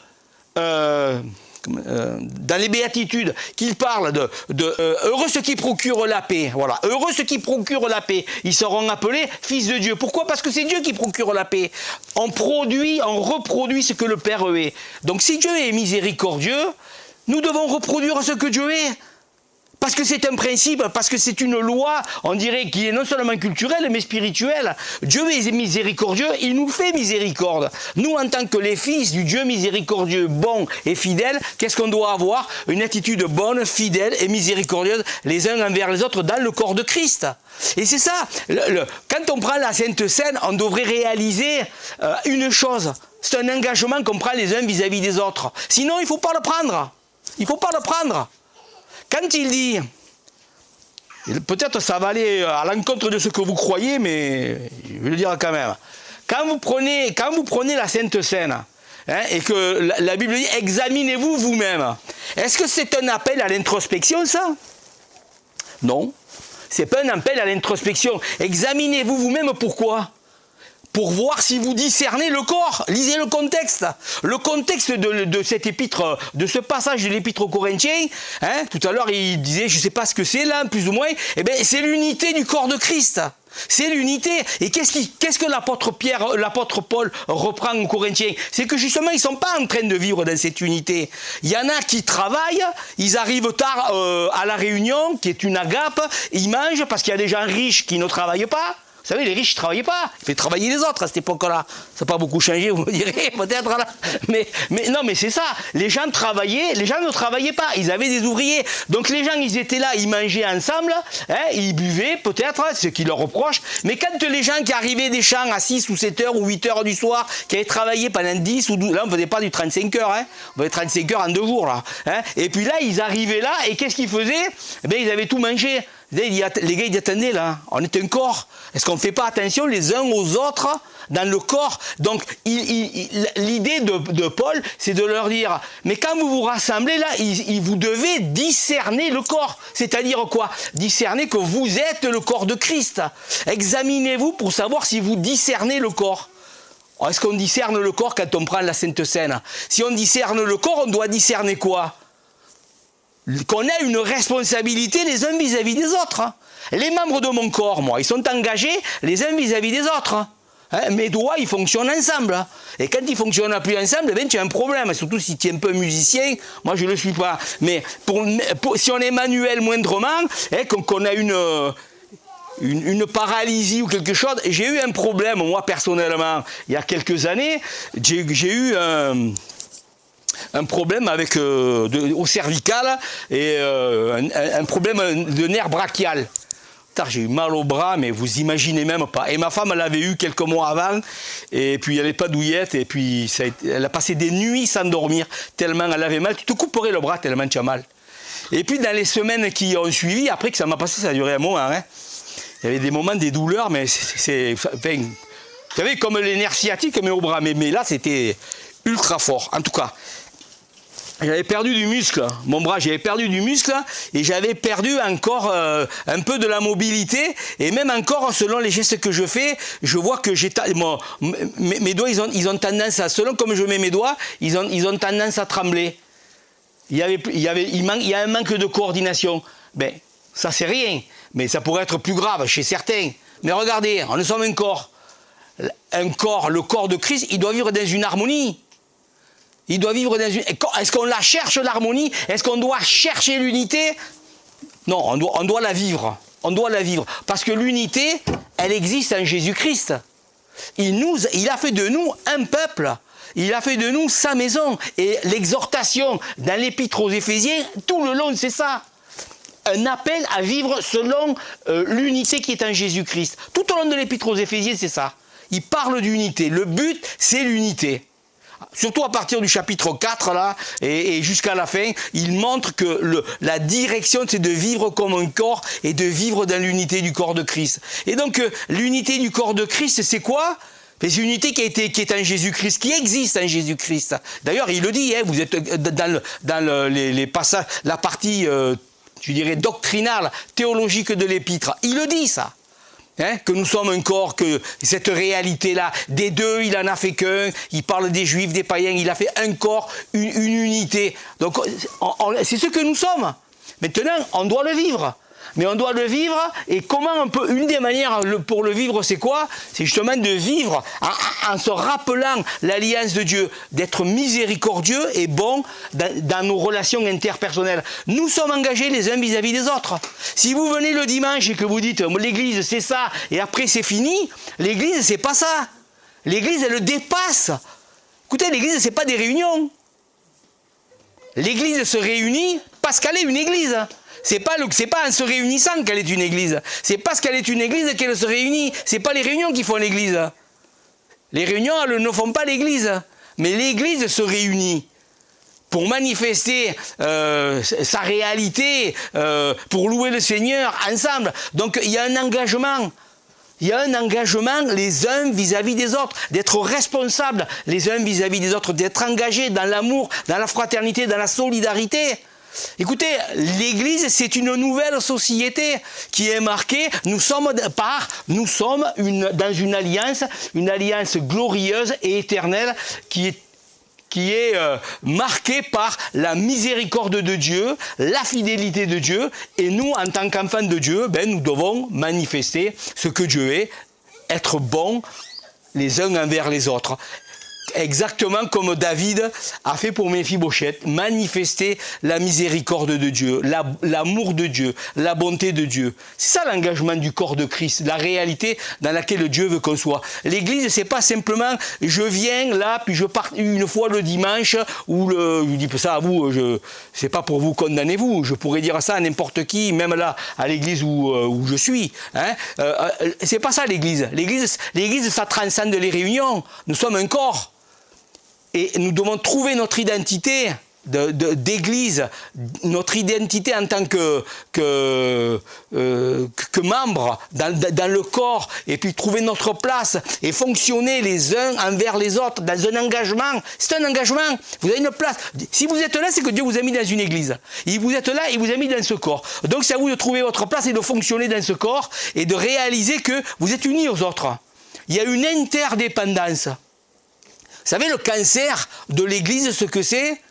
dans les béatitudes, qu'il parle heureux ceux qui procurent la paix. Voilà, heureux ceux qui procurent la paix. Ils seront appelés fils de Dieu. Pourquoi? Parce que c'est Dieu qui procure la paix. On reproduit ce que le Père est. Donc si Dieu est miséricordieux, nous devons reproduire ce que Dieu est. Parce que c'est un principe, parce que c'est une loi, on dirait, qui est non seulement culturelle, mais spirituelle. Dieu est miséricordieux, il nous fait miséricorde. Nous, en tant que les fils du Dieu miséricordieux, bon et fidèle, qu'est-ce qu'on doit avoir? Une attitude bonne, fidèle et miséricordieuse, les uns envers les autres, dans le corps de Christ. Et c'est ça, quand on prend la Sainte Seine, on devrait réaliser une chose. C'est un engagement qu'on prend les uns vis-à-vis des autres. Sinon, il ne faut pas le prendre. Il ne faut pas le prendre. Quand il dit, peut-être ça va aller à l'encontre de ce que vous croyez, mais je vais le dire quand même. Quand vous prenez la Sainte Seine, hein, et que la Bible dit « examinez-vous vous-même », est-ce que c'est un appel à l'introspection, ça? Non, c'est pas un appel à l'introspection. Examinez-vous vous-même, pourquoi? Pour voir si vous discernez le corps. Lisez le contexte. Le contexte de cet épître, de ce passage de l'épître aux Corinthiens, hein, tout à l'heure il disait, je ne sais pas ce que c'est là, plus ou moins, eh bien c'est l'unité du corps de Christ. C'est l'unité. Et qu'est-ce que l'apôtre Paul reprend aux Corinthiens? C'est que justement, ils ne sont pas en train de vivre dans cette unité. Il y en a qui travaillent, ils arrivent tard à la réunion, qui est une agape, ils mangent parce qu'il y a des gens riches qui ne travaillent pas. Vous savez, les riches ne travaillaient pas. Ils faisaient travailler les autres à cette époque-là. Ça n'a pas beaucoup changé, vous me direz, peut-être. Là. Mais non, mais c'est ça. Les gens ne travaillaient pas. Ils avaient des ouvriers. Donc les gens, ils étaient là, ils mangeaient ensemble, hein, ils buvaient, peut-être, ce qu'ils leur reprochent. Mais quand les gens qui arrivaient des champs à 6 ou 7 heures ou 8 heures du soir, qui avaient travaillé pendant 10 ou 12, là, on ne faisait pas du 35 heures, hein. On faisait 35 heures en 2 jours, là. Hein. Et puis là, ils arrivaient là, et qu'est-ce qu'ils faisaient? Eh bien, ils avaient tout mangé. Les gars, ils disent, attendez là, on est un corps. Est-ce qu'on ne fait pas attention les uns aux autres dans le corps? Donc, l'idée de Paul, c'est de leur dire, mais quand vous vous rassemblez là, vous devez discerner le corps. C'est-à-dire quoi? Discerner que vous êtes le corps de Christ. Examinez-vous pour savoir si vous discernez le corps. Est-ce qu'on discerne le corps quand on prend la Sainte Seine? Si on discerne le corps, on doit discerner quoi? Qu'on a une responsabilité les uns vis-à-vis des autres. Les membres de mon corps, moi, ils sont engagés les uns vis-à-vis des autres. Hein, mes doigts, ils fonctionnent ensemble. Et quand ils ne fonctionnent plus ensemble, ben, tu as un problème. Surtout si tu es un peu musicien, moi je ne le suis pas. Mais si on est manuel moindrement, hein, qu'on a une paralysie ou quelque chose, j'ai eu un problème, moi personnellement, il y a quelques années, j'ai eu un problème avec au cervical et un problème de nerf brachial. J'ai eu mal au bras, mais vous imaginez même pas. Et ma femme, elle l'avait eu quelques mois avant, et puis elle n'est pas douillette, et puis elle a passé des nuits sans dormir, tellement elle avait mal. Tu te couperais le bras tellement tu as mal. Et puis dans les semaines qui ont suivi, après que ça m'a passé, ça a duré un moment, hein. Il y avait des moments, des douleurs, mais enfin, vous savez, comme les nerfs sciatiques, mais au bras. Mais là, c'était ultra fort. En tout cas, j'avais perdu du muscle. Mon bras, j'avais perdu du muscle et j'avais perdu encore un peu de la mobilité. Et même encore, selon les gestes que je fais, je vois que mes doigts, ils ont tendance à, selon comme je mets mes doigts, ils ont tendance à trembler. Il y a un manque de coordination. Ben, ça, c'est rien. Mais ça pourrait être plus grave chez certains. Mais regardez, nous sommes un corps. Le corps de Christ, il doit vivre dans une harmonie. Il doit vivre dans une... Est-ce qu'on la cherche, l'harmonie? Est-ce qu'on doit chercher l'unité? Non, on doit la vivre. On doit la vivre. Parce que l'unité, elle existe en Jésus-Christ. Il a fait de nous un peuple. Il a fait de nous sa maison. Et l'exhortation dans l'Épître aux Éphésiens, tout le long, c'est ça. Un appel à vivre selon l'unité qui est en Jésus-Christ. Tout au long de l'Épître aux Éphésiens, c'est ça. Il parle d'unité. Le but, c'est l'unité. Surtout à partir du chapitre 4, là, et jusqu'à la fin, il montre que la direction, c'est de vivre comme un corps et de vivre dans l'unité du corps de Christ. Et donc, l'unité du corps de Christ, c'est quoi? C'est une unité qui est en Jésus-Christ, qui existe en Jésus-Christ. D'ailleurs, il le dit, hein, vous êtes dans les passages, la partie, je dirais, doctrinale, théologique de l'Épître. Il le dit, ça. Hein, que nous sommes un corps, que cette réalité-là, des deux, il en a fait qu'un, il parle des juifs, des païens, il a fait un corps, une unité. Donc, c'est ce que nous sommes. Maintenant, on doit le vivre. Mais on doit le vivre, et comment on peut... Une des manières pour le vivre, c'est quoi? C'est justement de vivre en se rappelant l'alliance de Dieu, d'être miséricordieux et bon dans nos relations interpersonnelles. Nous sommes engagés les uns vis-à-vis des autres. Si vous venez le dimanche et que vous dites « l'église c'est ça » et après c'est fini, l'église c'est pas ça. L'église elle le dépasse. Écoutez, l'église c'est pas des réunions. L'église se réunit parce qu'elle est une église. C'est pas en se réunissant qu'elle est une église. C'est parce qu'elle est une église qu'elle se réunit. C'est pas les réunions qui font l'église. Les réunions, elles ne font pas l'église. Mais l'église se réunit pour manifester sa réalité, pour louer le Seigneur ensemble. Donc il y a un engagement. Il y a un engagement les uns vis-à-vis des autres, d'être responsables les uns vis-à-vis des autres, d'être engagés dans l'amour, dans la fraternité, dans la solidarité. Écoutez, l'Église, c'est une nouvelle société qui est marquée, nous sommes dans une alliance glorieuse et éternelle qui est marquée par la miséricorde de Dieu, la fidélité de Dieu, et nous, en tant qu'enfants de Dieu, nous devons manifester ce que Dieu est, être bons les uns envers les autres. Exactement comme David a fait pour Méphibosheth, manifester la miséricorde de Dieu, l'amour de Dieu, la bonté de Dieu. C'est ça l'engagement du corps de Christ, la réalité dans laquelle Dieu veut qu'on soit. L'Église, c'est pas simplement je viens là, puis je pars une fois le dimanche, ou je dis ça à vous, c'est pas pour vous condamner vous, je pourrais dire ça à n'importe qui, même là, à l'Église où je suis. Hein. C'est pas ça l'Église. L'Église, ça transcende les réunions. Nous sommes un corps. Et nous devons trouver notre identité d'église, notre identité en tant que membre dans le corps, et puis trouver notre place et fonctionner les uns envers les autres dans un engagement. C'est un engagement. Vous avez une place. Si vous êtes là, c'est que Dieu vous a mis dans une église. Et vous êtes là et vous a mis dans ce corps. Donc c'est à vous de trouver votre place et de fonctionner dans ce corps et de réaliser que vous êtes unis aux autres. Il y a une interdépendance. Vous savez, le cancer de l'Église, ce que c'est?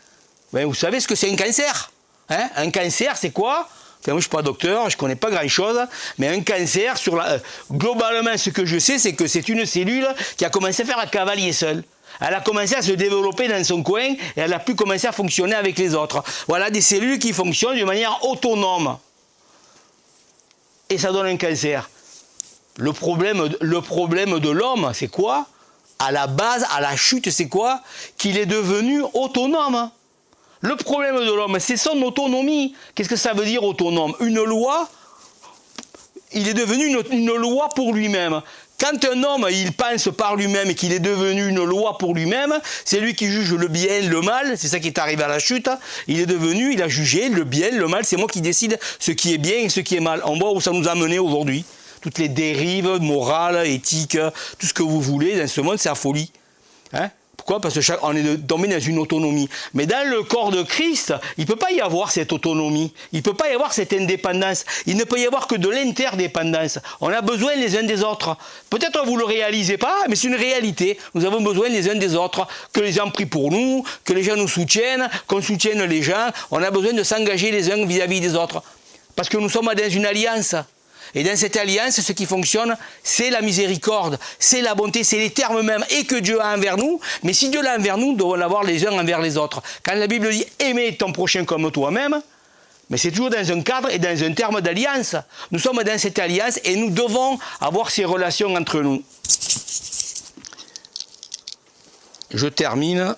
Vous savez ce que c'est un cancer? Hein? Un cancer, c'est quoi? Moi, je ne suis pas docteur, je ne connais pas grand-chose, mais un cancer, globalement, ce que je sais, c'est que c'est une cellule qui a commencé à faire un cavalier seul. Elle a commencé à se développer dans son coin et elle a pu commencer à fonctionner avec les autres. Voilà des cellules qui fonctionnent de manière autonome. Et ça donne un cancer. Le problème de l'homme, c'est quoi? À la base, à la chute, c'est quoi? Qu'il est devenu autonome. Le problème de l'homme, c'est son autonomie. Qu'est-ce que ça veut dire autonome? Une loi, il est devenu une loi pour lui-même. Quand un homme, il pense par lui-même et qu'il est devenu une loi pour lui-même, c'est lui qui juge le bien, le mal, c'est ça qui est arrivé à la chute, il a jugé le bien, le mal, c'est moi qui décide ce qui est bien et ce qui est mal. On voit où ça nous a mené aujourd'hui. Toutes les dérives morales, éthiques, tout ce que vous voulez dans ce monde, c'est la folie. Hein? Pourquoi ? Parce qu'on est tombé dans une autonomie. Mais dans le corps de Christ, il ne peut pas y avoir cette autonomie. Il ne peut pas y avoir cette indépendance. Il ne peut y avoir que de l'interdépendance. On a besoin les uns des autres. Peut-être vous ne le réalisez pas, mais c'est une réalité. Nous avons besoin les uns des autres. Que les gens prient pour nous, que les gens nous soutiennent, qu'on soutienne les gens. On a besoin de s'engager les uns vis-à-vis des autres. Parce que nous sommes dans une alliance. Et dans cette alliance, ce qui fonctionne, c'est la miséricorde, c'est la bonté, c'est les termes mêmes et que Dieu a envers nous. Mais si Dieu l'a envers nous, nous devons l'avoir les uns envers les autres. Quand la Bible dit « aimer ton prochain comme toi-même », mais c'est toujours dans un cadre et dans un terme d'alliance. Nous sommes dans cette alliance et nous devons avoir ces relations entre nous. Je termine.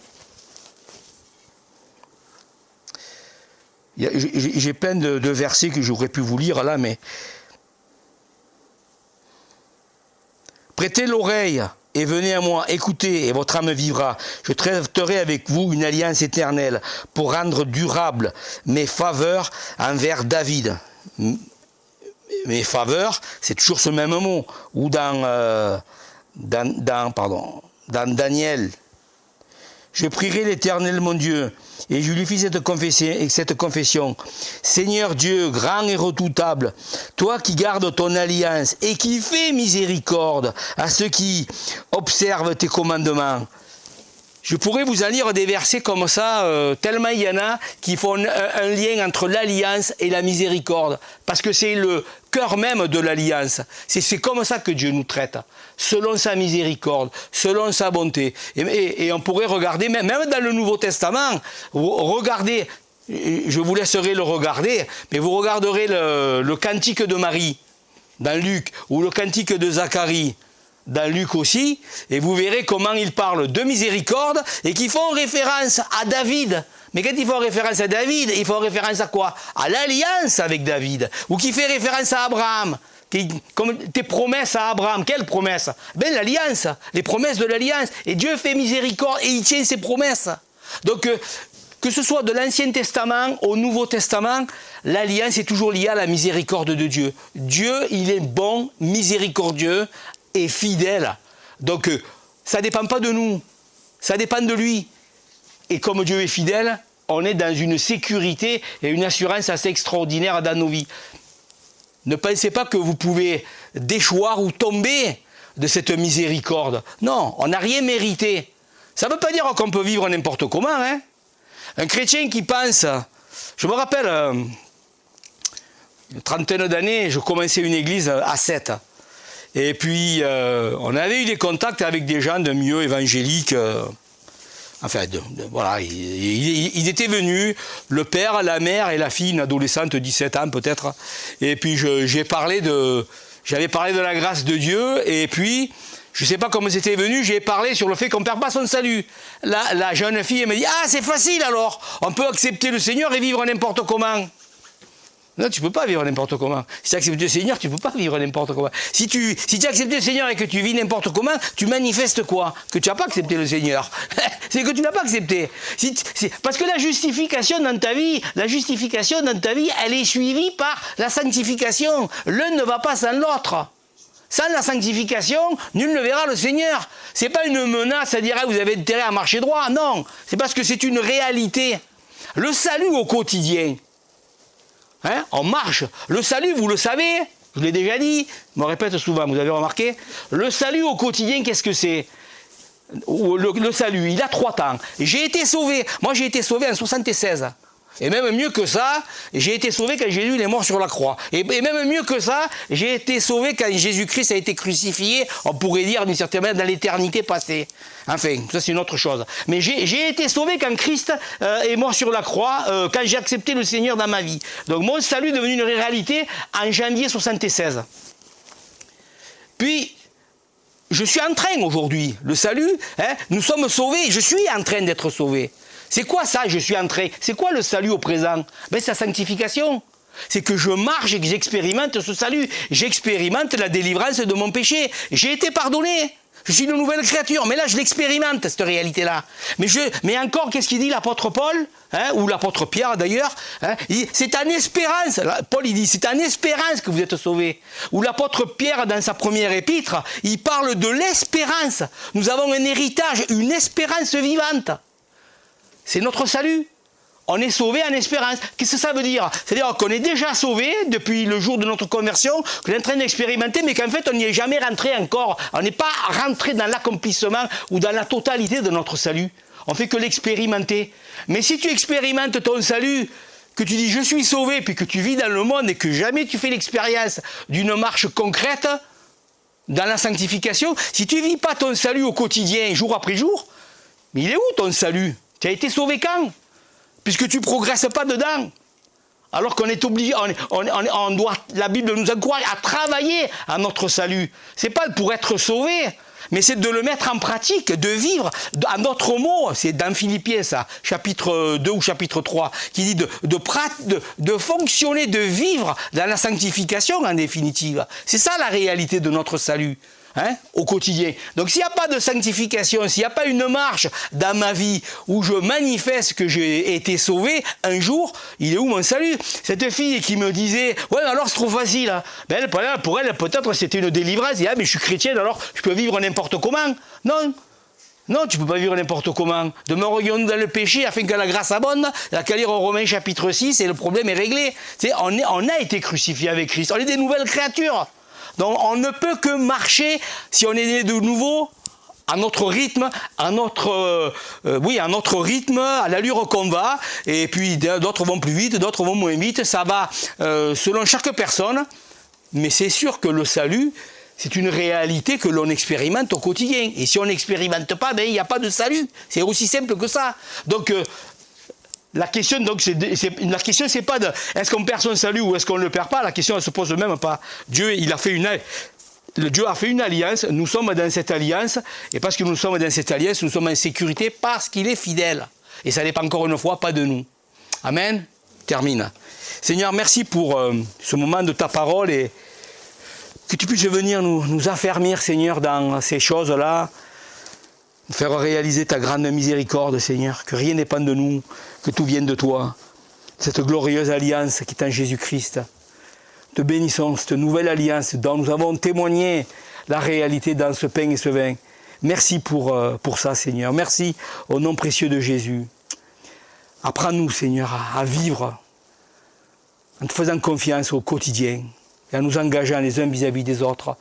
J'ai plein de versets que j'aurais pu vous lire là, mais... Prêtez l'oreille et venez à moi, écoutez et votre âme vivra. Je traiterai avec vous une alliance éternelle pour rendre durable mes faveurs envers David. Mes faveurs, c'est toujours ce même mot. Ou dans Daniel. Je prierai l'Éternel mon Dieu et je lui fis cette confession. Seigneur Dieu, grand et redoutable, toi qui gardes ton alliance et qui fais miséricorde à ceux qui observent tes commandements. Je pourrais vous en lire des versets comme ça, tellement il y en a qui font un lien entre l'alliance et la miséricorde. Parce que c'est le cœur même de l'alliance. C'est comme ça que Dieu nous traite. Selon sa miséricorde, selon sa bonté. Et on pourrait regarder, même dans le Nouveau Testament, regardez, je vous laisserai le regarder, mais vous regarderez le cantique de Marie, dans Luc, ou le cantique de Zacharie, dans Luc aussi, et vous verrez comment ils parlent de miséricorde et qu'ils font référence à David. Mais quand ils font référence à David, ils font référence à quoi ? À l'alliance avec David, ou qui fait référence à Abraham. Comme tes promesses à Abraham, quelles promesses ? Ben l'alliance, les promesses de l'alliance. Et Dieu fait miséricorde et il tient ses promesses. Donc, que ce soit de l'Ancien Testament au Nouveau Testament, l'alliance est toujours liée à la miséricorde de Dieu. Dieu, il est bon, miséricordieux et fidèle. Donc, ça ne dépend pas de nous, ça dépend de lui. Et comme Dieu est fidèle, on est dans une sécurité et une assurance assez extraordinaire dans nos vies. Ne pensez pas que vous pouvez déchoir ou tomber de cette miséricorde. Non, on n'a rien mérité. Ça ne veut pas dire qu'on peut vivre n'importe comment. Hein. Un chrétien qui pense... Je me rappelle, une trentaine d'années, je commençais une église à 7. Et puis, on avait eu des contacts avec des gens d'un milieu évangélique. Enfin, voilà, ils étaient venus, le père, la mère et la fille, une adolescente de 17 ans peut-être. Et puis, j'avais parlé de la grâce de Dieu. Et puis, je ne sais pas comment c'était venu, j'ai parlé sur le fait qu'on ne perd pas son salut. La jeune fille, elle me dit « Ah, c'est facile alors, on peut accepter le Seigneur et vivre n'importe comment. » Non, tu ne peux pas vivre n'importe comment. Si tu acceptes le Seigneur, tu ne peux pas vivre n'importe comment. Si tu acceptes le Seigneur et que tu vis n'importe comment, tu manifestes quoi ? Que tu n'as pas accepté le Seigneur. C'est que tu n'as pas accepté. Parce que la justification dans ta vie, elle est suivie par la sanctification. L'un ne va pas sans l'autre. Sans la sanctification, nul ne verra le Seigneur. Ce n'est pas une menace à dire ah, vous avez intérêt à marcher droit. Non, c'est parce que c'est une réalité. Le salut au quotidien. Hein, on marche. Le salut, vous le savez, je l'ai déjà dit, je me répète souvent, vous avez remarqué. Le salut au quotidien, qu'est-ce que c'est ? Le salut, il a 3 temps. J'ai été sauvé. Moi, j'ai été sauvé en 76. Et même mieux que ça, j'ai été sauvé quand Jésus est mort sur la croix. Et même mieux que ça, j'ai été sauvé quand Jésus-Christ a été crucifié, on pourrait dire d'une certaine manière, dans l'éternité passée. Enfin, ça c'est une autre chose. Mais j'ai été sauvé quand Christ est mort sur la croix, quand j'ai accepté le Seigneur dans ma vie. Donc mon salut est devenu une réalité en janvier 76. Puis, je suis en train aujourd'hui, le salut, hein, nous sommes sauvés, je suis en train d'être sauvé. C'est quoi ça, je suis en train ? C'est quoi le salut au présent ? Ben, c'est la sanctification. C'est que je marche et que j'expérimente ce salut. J'expérimente la délivrance de mon péché. J'ai été pardonné. Je suis une nouvelle créature. Mais là, je l'expérimente, cette réalité-là. Mais encore, qu'est-ce qu'il dit l'apôtre Paul, ou l'apôtre Pierre d'ailleurs, c'est en espérance. Paul, il dit, c'est en espérance que vous êtes sauvés. Ou l'apôtre Pierre, dans sa première épître, il parle de l'espérance. Nous avons un héritage, une espérance vivante. C'est notre salut. On est sauvé en espérance. Qu'est-ce que ça veut dire? C'est-à-dire qu'on est déjà sauvé depuis le jour de notre conversion, qu'on est en train d'expérimenter, mais qu'en fait, on n'y est jamais rentré encore. On n'est pas rentré dans l'accomplissement ou dans la totalité de notre salut. On fait que l'expérimenter. Mais si tu expérimentes ton salut, que tu dis « je suis sauvé », puis que tu vis dans le monde et que jamais tu fais l'expérience d'une marche concrète dans la sanctification, si tu ne vis pas ton salut au quotidien, jour après jour, mais il est où ton salut? Tu as été sauvé quand? Puisque tu ne progresses pas dedans. Alors qu'on est obligé, on doit, la Bible nous encourage à travailler à notre salut. Ce n'est pas pour être sauvé, mais c'est de le mettre en pratique, de vivre. À notre mot, c'est dans Philippiens ça, chapitre 2 ou chapitre 3, qui dit de fonctionner, de vivre dans la sanctification en définitive. C'est ça la réalité de notre salut. Au quotidien. Donc s'il n'y a pas de sanctification, s'il n'y a pas une marche dans ma vie où je manifeste que j'ai été sauvé, un jour, il est où mon salut? Cette fille qui me disait, ouais alors c'est trop facile, hein. Ben, pour elle peut-être c'était une délivrance, elle dit, ah mais je suis chrétienne alors je peux vivre n'importe comment. Non, tu ne peux pas vivre n'importe comment. Demeurions-nous dans le péché afin que la grâce abonde. La qu'à lire au Romains chapitre 6 et le problème est réglé. On a été crucifié avec Christ, on est des nouvelles créatures. Donc on ne peut que marcher, si on est né de nouveau, à notre rythme, à notre rythme, à l'allure qu'on va. Et puis d'autres vont plus vite, d'autres vont moins vite. Ça va selon chaque personne. Mais c'est sûr que le salut, c'est une réalité que l'on expérimente au quotidien. Et si on n'expérimente pas, ben, il n'y a pas de salut. C'est aussi simple que ça. Donc la question, c'est pas de est-ce qu'on perd son salut ou est-ce qu'on ne le perd pas. La question, elle se pose même pas. Dieu a fait une alliance. Nous sommes dans cette alliance. Et parce que nous sommes dans cette alliance, nous sommes en sécurité parce qu'il est fidèle. Et ça dépend encore une fois pas de nous. Amen. Termine. Seigneur, merci pour ce moment de ta parole et que tu puisses venir nous affermir, Seigneur, dans ces choses-là. Faire réaliser ta grande miséricorde, Seigneur, que rien n'épande de nous, que tout vienne de toi. Cette glorieuse alliance qui est en Jésus-Christ. Te bénissons, cette nouvelle alliance dont nous avons témoigné la réalité dans ce pain et ce vin. Merci pour ça, Seigneur. Merci au nom précieux de Jésus. Apprends-nous, Seigneur, à vivre en te faisant confiance au quotidien et en nous engageant les uns vis-à-vis des autres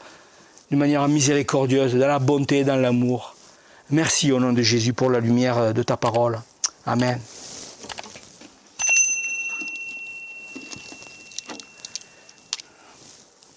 d'une manière miséricordieuse, dans la bonté et dans l'amour. Merci au nom de Jésus pour la lumière de ta parole. Amen.